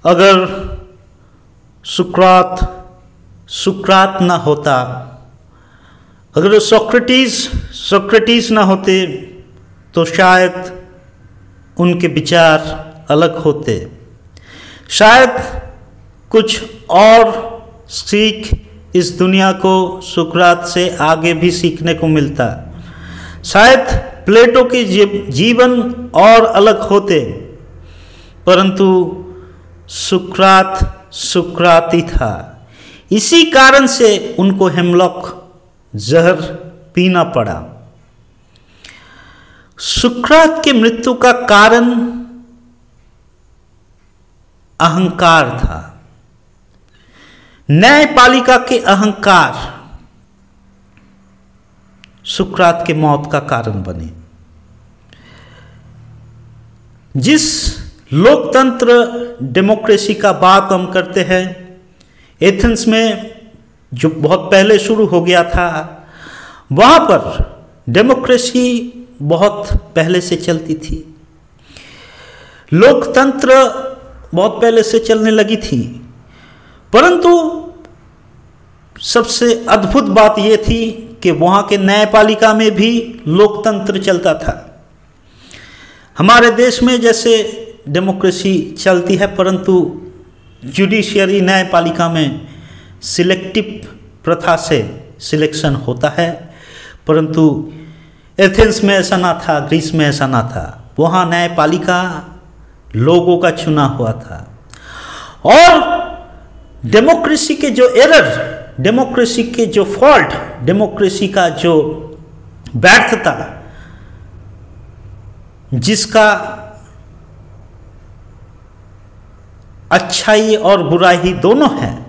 अगर सुकरात ना होता, अगर सोक्रेटिस ना होते तो शायद उनके विचार अलग होते, शायद कुछ और सीख इस दुनिया को सुकरात से आगे भी सीखने को मिलता। शायद प्लेटो के जीवन और अलग होते, परंतु सुकरात ही था। इसी कारण से उनको हेमलॉक जहर पीना पड़ा। सुकरात के मृत्यु का कारण अहंकार था, न्यायपालिका के अहंकार सुकरात के मौत का कारण बने। जिस लोकतंत्र डेमोक्रेसी का बात हम करते हैं, एथेंस में जो बहुत पहले शुरू हो गया था, वहाँ पर डेमोक्रेसी बहुत पहले से चलती थी, लोकतंत्र बहुत पहले से चलने लगी थी। परंतु सबसे अद्भुत बात यह थी कि वहाँ के न्यायपालिका में भी लोकतंत्र चलता था। हमारे देश में जैसे डेमोक्रेसी चलती है, परंतु जुडिशियरी न्यायपालिका में सिलेक्टिव प्रथा से सिलेक्शन होता है, परंतु एथेंस में ऐसा ना था, ग्रीस में ऐसा ना था। वहाँ न्यायपालिका लोगों का चुना हुआ था। और डेमोक्रेसी के जो एरर, डेमोक्रेसी के जो फॉल्ट, डेमोक्रेसी का जो व्यर्थता, जिसका अच्छाई और बुराई दोनों है,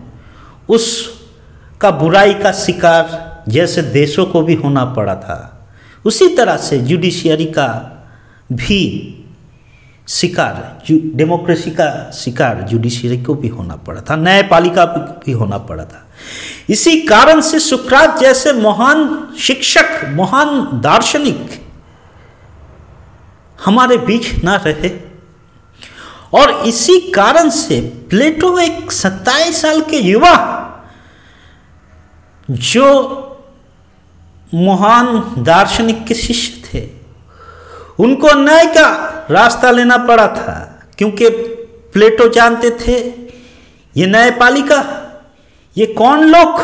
उसका बुराई का शिकार जैसे देशों को भी होना पड़ा था, उसी तरह से जुडिशियरी का भी शिकार, डेमोक्रेसी का शिकार जुडिशियरी को भी होना पड़ा था, न्यायपालिका भी होना पड़ा था। इसी कारण से सुकरात जैसे महान शिक्षक, महान दार्शनिक हमारे बीच ना रहे। और इसी कारण से प्लेटो एक 27 साल के युवा जो महान दार्शनिक के शिष्य थे, उनको अन्याय का रास्ता लेना पड़ा था, क्योंकि प्लेटो जानते थे ये न्यायपालिका, ये कौन लोग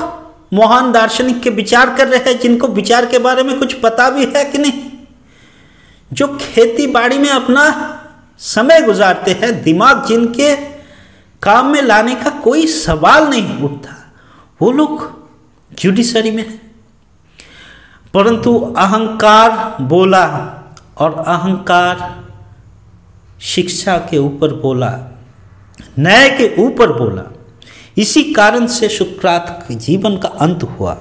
महान दार्शनिक के विचार कर रहे हैं, जिनको विचार के बारे में कुछ पता भी है कि नहीं, जो खेती बाड़ी में अपना समय गुजारते हैं, दिमाग जिनके काम में लाने का कोई सवाल नहीं उठता, वो लोग जुडिशरी में है। परंतु अहंकार बोला, और अहंकार शिक्षा के ऊपर बोला, न्याय के ऊपर बोला। इसी कारण से सुकरात के जीवन का अंत हुआ।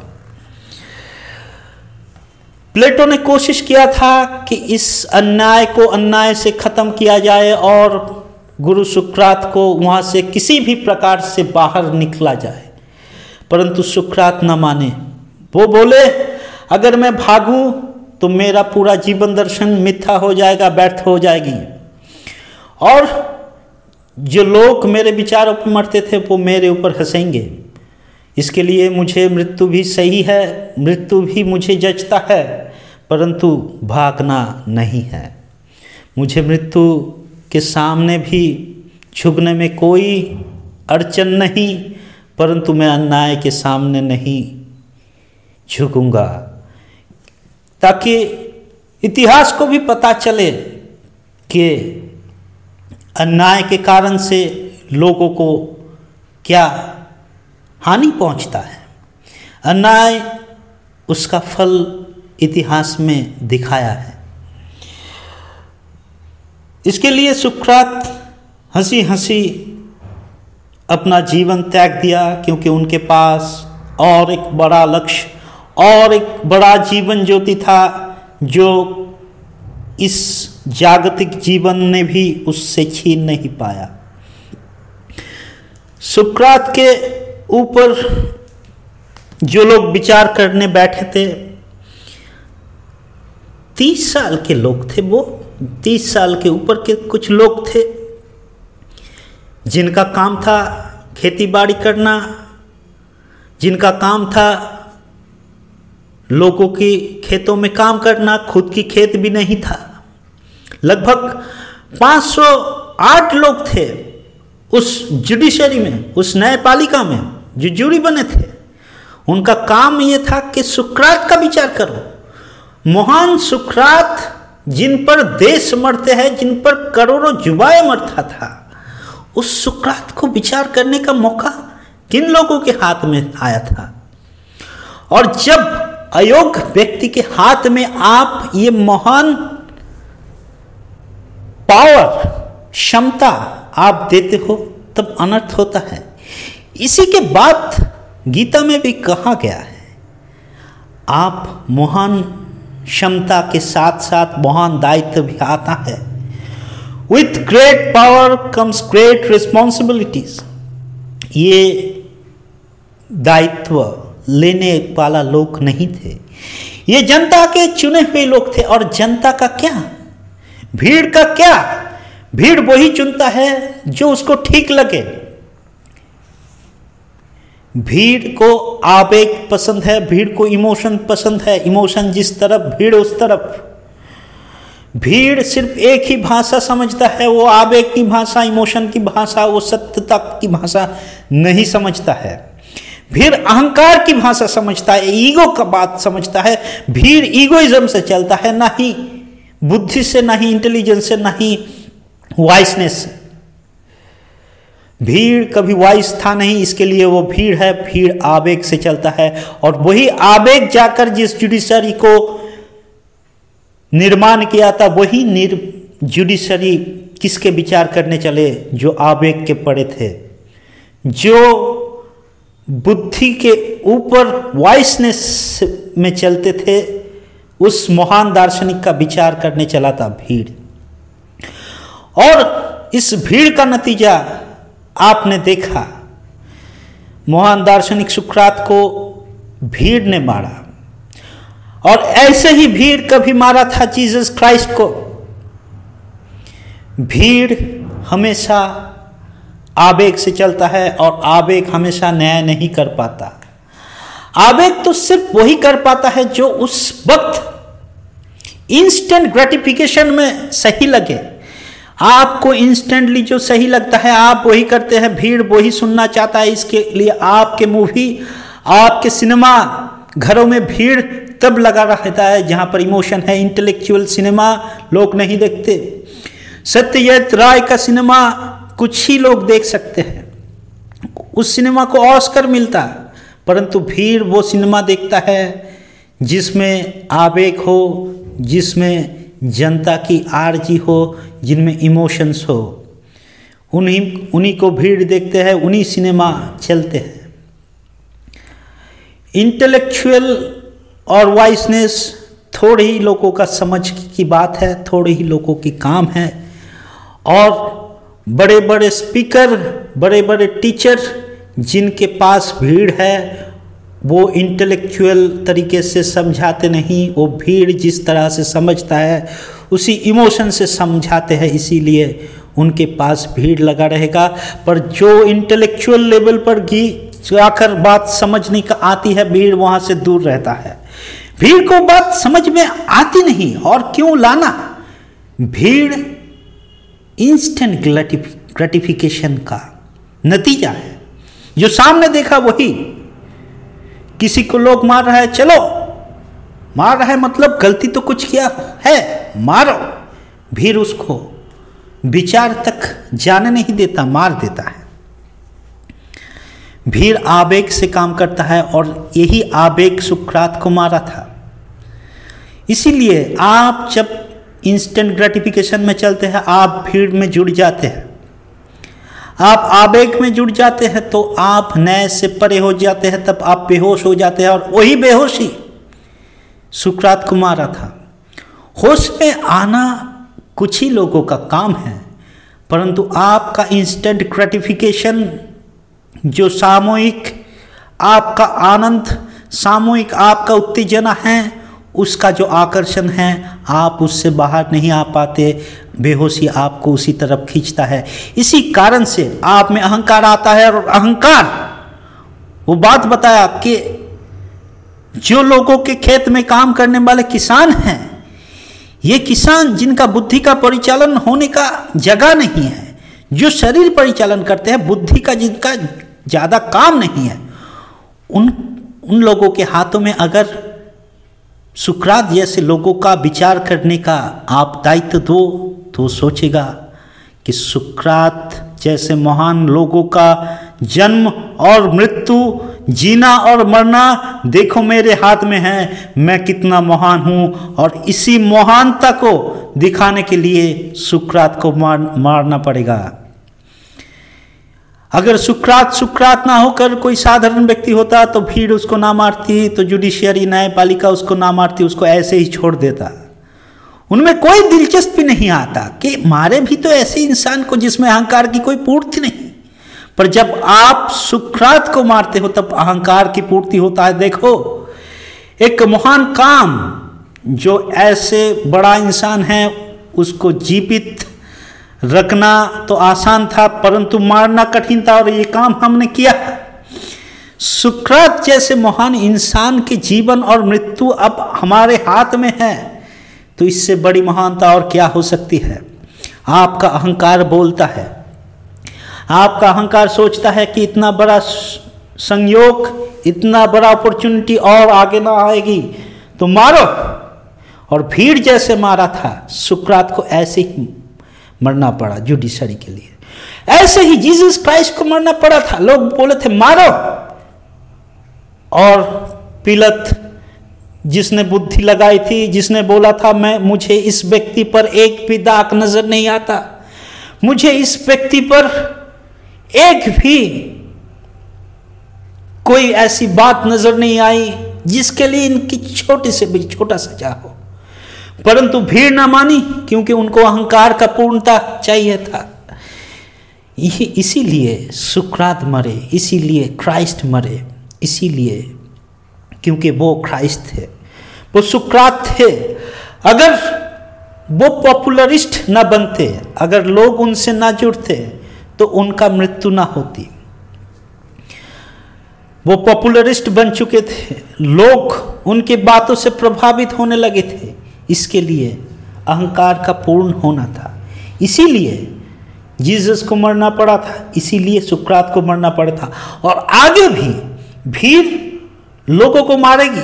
प्लेटो ने कोशिश किया था कि इस अन्याय को अन्याय से खत्म किया जाए और गुरु सुकरात को वहाँ से किसी भी प्रकार से बाहर निकला जाए, परंतु सुकरात न माने। वो बोले अगर मैं भागूं तो मेरा पूरा जीवन दर्शन मिथ्या हो जाएगा, व्यर्थ हो जाएगी, और जो लोग मेरे विचारों पर मरते थे वो मेरे ऊपर हंसेंगे। इसके लिए मुझे मृत्यु भी सही है, मृत्यु भी मुझे जचता है, परंतु भागना नहीं है। मुझे मृत्यु के सामने भी झुकने में कोई अड़चन नहीं, परंतु मैं अन्याय के सामने नहीं झुकूंगा, ताकि इतिहास को भी पता चले कि अन्याय के कारण से लोगों को क्या हानि पहुंचता है। अन्याय उसका फल इतिहास में दिखाया है। इसके लिए सुकरात हंसी हंसी अपना जीवन त्याग दिया, क्योंकि उनके पास और एक बड़ा लक्ष्य और एक बड़ा जीवन ज्योति था, जो इस जागतिक जीवन ने भी उससे छीन नहीं पाया। सुकरात के ऊपर जो लोग विचार करने बैठे थे, 30 साल के लोग थे, वो 30 साल के ऊपर के कुछ लोग थे जिनका काम था खेती बाड़ी करना, जिनका काम था लोगों की खेतों में काम करना, खुद की खेत भी नहीं था। लगभग 508 लोग थे उस जुडिशरी में, उस न्यायपालिका में जो जूरी बने थे। उनका काम ये था कि सुकरात का विचार करो। महान सुकरात, जिन पर देश मरते हैं, जिन पर करोड़ों युवाएं मरता था, उस सुकरात को विचार करने का मौका किन लोगों के हाथ में आया था। और जब अयोग्य व्यक्ति के हाथ में आप ये महान पावर, क्षमता आप देते हो, तब अनर्थ होता है। इसी के बाद गीता में भी कहा गया है, आप महान क्षमता के साथ साथ महान दायित्व भी आता है। With great power comes great responsibilities. ये दायित्व लेने वाला लोग नहीं थे, ये जनता के चुने हुए लोग थे। और जनता का क्या, भीड़ का क्या? भीड़ वही चुनता है जो उसको ठीक लगे। भीड़ को आवेग पसंद है, भीड़ को इमोशन पसंद है, इमोशन जिस तरफ भीड़ उस तरफ। भीड़ सिर्फ एक ही भाषा समझता है, वो आवेग की भाषा, इमोशन की भाषा, वो सत्यता की भाषा नहीं समझता है। भीड़ अहंकार की भाषा समझता है, ईगो का बात समझता है। भीड़ ईगोइज्म से चलता है, ना ही बुद्धि से, ना ही इंटेलिजेंस से, ना ही वाइसनेस से। भीड़ कभी वाइस था नहीं, इसके लिए वो भीड़ है। भीड़ आवेग से चलता है, और वही आवेग जाकर जिस जुडिशरी को निर्माण किया था, वही जुडिशरी किसके विचार करने चले? जो आवेग के पड़े थे, जो बुद्धि के ऊपर वाइसनेस में चलते थे, उस महान दार्शनिक का विचार करने चला था भीड़। और इस भीड़ का नतीजा आपने देखा, महान दार्शनिक सुकरात को भीड़ ने मारा। और ऐसे ही भीड़ कभी मारा था जीसस क्राइस्ट को। भीड़ हमेशा आवेग से चलता है, और आवेग हमेशा न्याय नहीं कर पाता। आवेग तो सिर्फ वही कर पाता है जो उस वक्त इंस्टेंट ग्रेटिफिकेशन में सही लगे। आपको इंस्टेंटली जो सही लगता है आप वही करते हैं। भीड़ वही सुनना चाहता है, इसके लिए आपके मूवी, आपके सिनेमा घरों में भीड़ तब लगा रहता है जहां पर इमोशन है। इंटेलेक्चुअल सिनेमा लोग नहीं देखते। सत्यजीत राय का सिनेमा कुछ ही लोग देख सकते हैं, उस सिनेमा को ऑस्कर मिलता है, परंतु भीड़ वो सिनेमा देखता है जिसमें आवेग हो, जिसमें जनता की आर्जी हो, जिनमें इमोशंस हो। उन्हीं को भीड़ देखते हैं, उन्हीं सिनेमा चलते हैं। इंटेलेक्चुअल और वाइसनेस थोड़े ही लोगों का समझ की बात है, थोड़े ही लोगों की काम है। और बड़े बड़े स्पीकर, बड़े बड़े टीचर जिनके पास भीड़ है, वो इंटेलेक्चुअल तरीके से समझाते नहीं। वो भीड़ जिस तरह से समझता है उसी इमोशन से समझाते हैं, इसीलिए उनके पास भीड़ लगा रहेगा। पर जो इंटेलेक्चुअल लेवल पर जाकर बात समझने का आती है, भीड़ वहाँ से दूर रहता है। भीड़ को बात समझ में आती नहीं, और क्यों लाना? भीड़ इंस्टेंट ग्रेटिफिकेशन का नतीजा है। जो सामने देखा वही। किसी को लोग मार रहा है, चलो मार रहा है मतलब गलती तो कुछ किया है, मारो। भीड़ उसको विचार तक जाने नहीं देता, मार देता है। भीड़ आवेग से काम करता है, और यही आवेग सुकरात को मारा था। इसीलिए आप जब इंस्टेंट ग्रेटिफिकेशन में चलते हैं, आप भीड़ में जुड़ जाते हैं। आप आवेग में जुड़ जाते हैं तो आप न्याय से परे हो जाते हैं, तब आप बेहोश हो जाते हैं। और वही बेहोशी सुकरात को मारा था। होश में आना कुछ ही लोगों का काम है, परंतु आपका इंस्टेंट ग्रेटिफिकेशन, जो सामूहिक आपका आनंद, सामूहिक आपका उत्तेजना है, उसका जो आकर्षण है, आप उससे बाहर नहीं आ पाते। बेहोशी आपको उसी तरफ खींचता है। इसी कारण से आप में अहंकार आता है, और अहंकार, वो बात बताया कि जो लोगों के खेत में काम करने वाले किसान हैं, ये किसान जिनका बुद्धि का परिचालन होने का जगह नहीं है, जो शरीर परिचालन करते हैं, बुद्धि का जिनका ज़्यादा काम नहीं है, उन लोगों के हाथों में अगर सुकरात जैसे लोगों का विचार करने का आप दायित्व दो, तो सोचेगा कि सुकरात जैसे महान लोगों का जन्म और मृत्यु, जीना और मरना देखो मेरे हाथ में है, मैं कितना महान हूँ। और इसी महानता को दिखाने के लिए सुकरात को मारना पड़ेगा। अगर सुकरात ना होकर कोई साधारण व्यक्ति होता तो भीड़ उसको ना मारती, तो जुडिशियरी, न्यायपालिका उसको ना मारती, उसको ऐसे ही छोड़ देता। उनमें कोई दिलचस्पी नहीं आता कि मारे भी तो ऐसे इंसान को जिसमें अहंकार की कोई पूर्ति नहीं। पर जब आप सुकरात को मारते हो तब अहंकार की पूर्ति होता है। देखो, एक महान काम, जो ऐसे बड़ा इंसान है उसको जीवित रखना तो आसान था, परंतु मारना कठिन था, और ये काम हमने किया। सुकरात जैसे महान इंसान के जीवन और मृत्यु अब हमारे हाथ में है, तो इससे बड़ी महानता और क्या हो सकती है। आपका अहंकार बोलता है, आपका अहंकार सोचता है कि इतना बड़ा संयोग, इतना बड़ा अपॉर्चुनिटी और आगे ना आएगी, तो मारो। और भीड़ जैसे मारा था, सुकरात को ऐसे ही मरना पड़ा जुडिशरी के लिए। ऐसे ही जीसस क्राइस्ट को मरना पड़ा था। लोग बोले थे मारो, और पिलत जिसने बुद्धि लगाई थी, जिसने बोला था मुझे इस व्यक्ति पर एक भी दाग नजर नहीं आता, मुझे इस व्यक्ति पर एक भी कोई ऐसी बात नजर नहीं आई जिसके लिए इनकी छोटी से भी छोटा सजा हो, परंतु भीड़ ना मानी, क्योंकि उनको अहंकार का पूर्णता चाहिए था। इसीलिए सुकरात मरे, इसीलिए क्राइस्ट मरे, इसीलिए क्योंकि वो क्राइस्ट थे, वो सुकरात थे। अगर वो पॉपुलरिस्ट ना बनते, अगर लोग उनसे ना जुड़ते, तो उनका मृत्यु ना होती। वो पॉपुलरिस्ट बन चुके थे, लोग उनकी बातों से प्रभावित होने लगे थे, इसके लिए अहंकार का पूर्ण होना था। इसीलिए जीसस को मरना पड़ा था, इसीलिए सुकरात को मरना पड़ा था। और आगे भी भीड़ लोगों को मारेगी।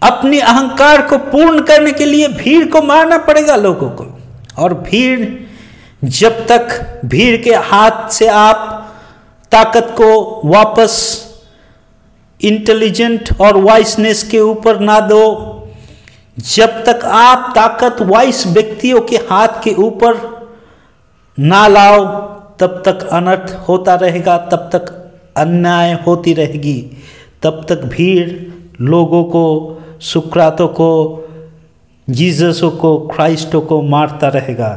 अपने अहंकार को पूर्ण करने के लिए भीड़ को मारना पड़ेगा लोगों को। और भीड़, जब तक भीड़ के हाथ से आप ताकत को वापस इंटेलिजेंट और वाइसनेस के ऊपर ना दो, जब तक आप ताकत वाइस व्यक्तियों के हाथ के ऊपर ना लाओ, तब तक अनर्थ होता रहेगा, तब तक अन्याय होती रहेगी, तब तक भीड़ लोगों को, सुकरातों को, जीससों को, क्राइस्टों को मारता रहेगा।